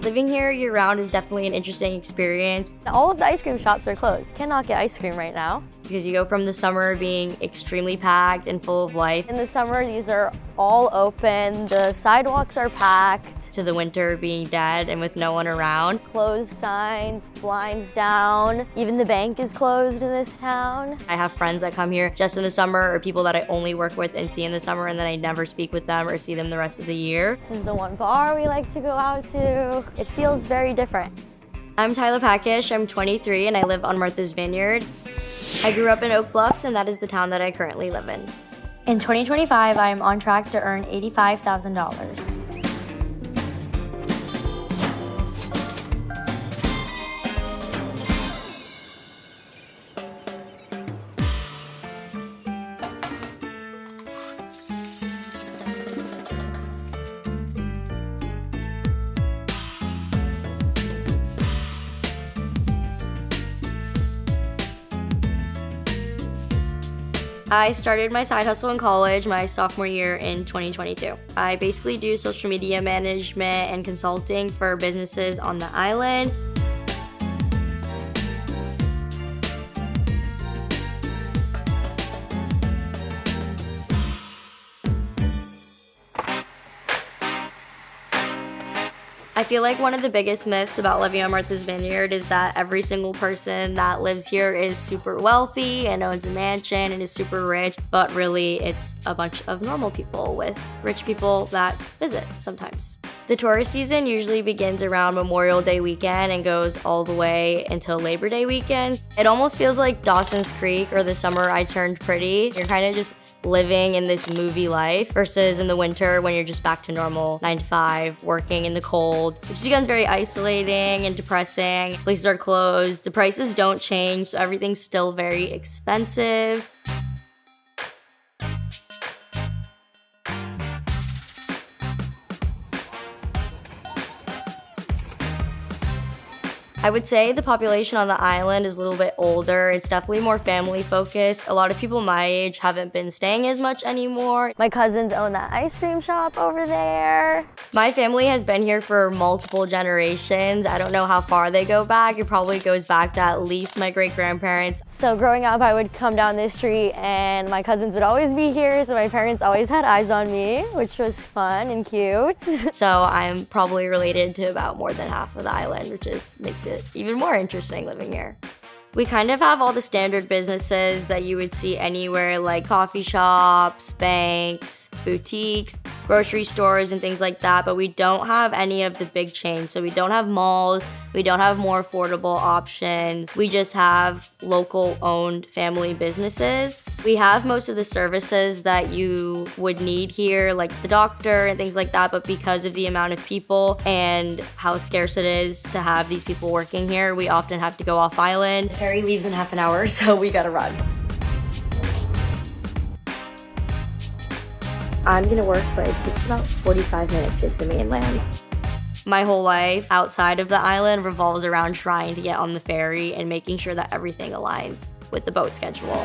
Living here year-round is definitely an interesting experience. All of the ice cream shops are closed. Cannot get ice cream right now. Because you go from the summer being extremely packed and full of life. In the summer, these are all open. The sidewalks are packed. To the winter being dead and with no one around. Closed signs, blinds down. Even the bank is closed in this town. I have friends that come here just in the summer, or people that I only work with and see in the summer, and then I never speak with them or see them the rest of the year. This is the one bar we like to go out to. It feels very different. I'm Tyler Packish, I'm 23 and I live on Martha's Vineyard. I grew up in Oak Bluffs, and that is the town that I currently live in. In 2025, I am on track to earn $85,000. I started my side hustle in college my sophomore year in 2022. I basically do social media management and consulting for businesses on the island. I feel like one of the biggest myths about living on Martha's Vineyard is that every single person that lives here is super wealthy and owns a mansion and is super rich, but really it's a bunch of normal people with rich people that visit sometimes. The tourist season usually begins around Memorial Day weekend and goes all the way until Labor Day weekend. It almost feels like Dawson's Creek or The Summer I Turned Pretty. You're kind of just living in this movie life versus in the winter when you're just back to normal 9 to 5, working in the cold. It just becomes very isolating and depressing. Places are closed. The prices don't change, so everything's still very expensive. I would say the population on the island is a little bit older. It's definitely more family focused. A lot of people my age haven't been staying as much anymore. My cousins own that ice cream shop over there. My family has been here for multiple generations. I don't know how far they go back. It probably goes back to at least my great-grandparents. So growing up, I would come down this street and my cousins would always be here, so my parents always had eyes on me, which was fun and cute. So I'm probably related to about more than half of the island, which makes it even more interesting living here. We kind of have all the standard businesses that you would see anywhere, like coffee shops, banks, boutiques, grocery stores, and things like that, but we don't have any of the big chains. So we don't have malls, we don't have more affordable options. We just have local owned family businesses. We have most of the services that you would need here, like the doctor and things like that, but because of the amount of people and how scarce it is to have these people working here, we often have to go off island. The ferry leaves in half an hour, so we gotta run. I'm gonna work, but it takes about 45 minutes to the mainland. My whole life outside of the island revolves around trying to get on the ferry and making sure that everything aligns with the boat schedule.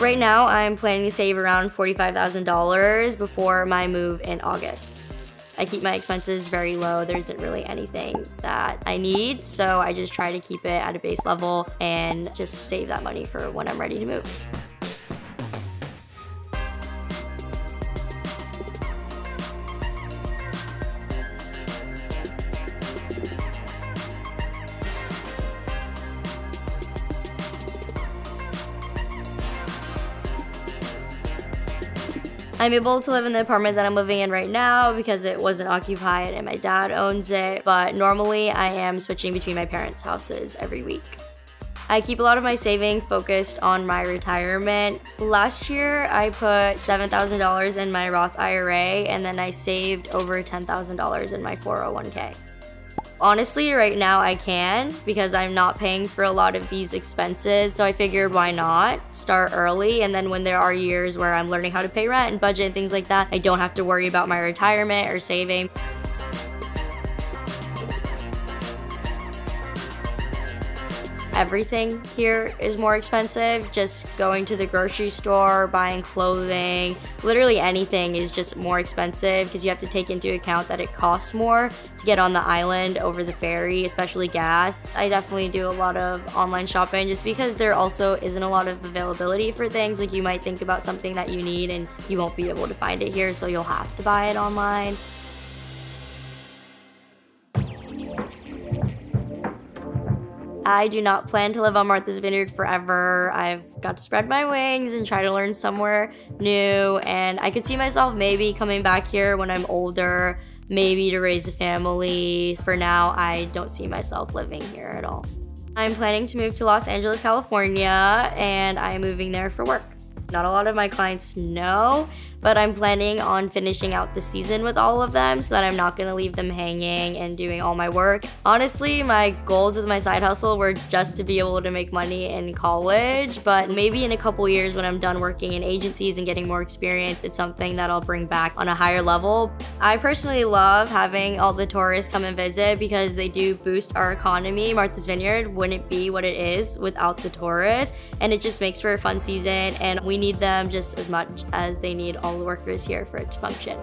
Right now, I'm planning to save around $45,000 before my move in August. I keep my expenses very low. There isn't really anything that I need, so I just try to keep it at a base level and just save that money for when I'm ready to move. I'm able to live in the apartment that I'm living in right now because it wasn't occupied and my dad owns it, but normally I am switching between my parents' houses every week. I keep a lot of my saving focused on my retirement. Last year, I put $7,000 in my Roth IRA, and then I saved over $10,000 in my 401k. Honestly, right now I can because I'm not paying for a lot of these expenses. So I figured why not start early, and then when there are years where I'm learning how to pay rent and budget and things like that, I don't have to worry about my retirement or saving. everything here is more expensive. Just going to the grocery store, buying clothing, literally anything is just more expensive because you have to take into account that it costs more to get on the island over the ferry, especially gas. I definitely do a lot of online shopping just because there also isn't a lot of availability for things. Like you might think about something that you need and you won't be able to find it here, so you'll have to buy it online. I do not plan to live on Martha's Vineyard forever. I've got to spread my wings and try to learn somewhere new, and I could see myself maybe coming back here when I'm older, maybe to raise a family. For now, I don't see myself living here at all. I'm planning to move to Los Angeles, California, and I'm moving there for work. Not a lot of my clients know, but I'm planning on finishing out the season with all of them so that I'm not going to leave them hanging and doing all my work. Honestly, my goals with my side hustle were just to be able to make money in college, but maybe in a couple years when I'm done working in agencies and getting more experience, it's something that I'll bring back on a higher level. I personally love having all the tourists come and visit because they do boost our economy. Martha's Vineyard wouldn't be what it is without the tourists, and it just makes for a fun season, and we need them just as much as they need all the workers here for it to function.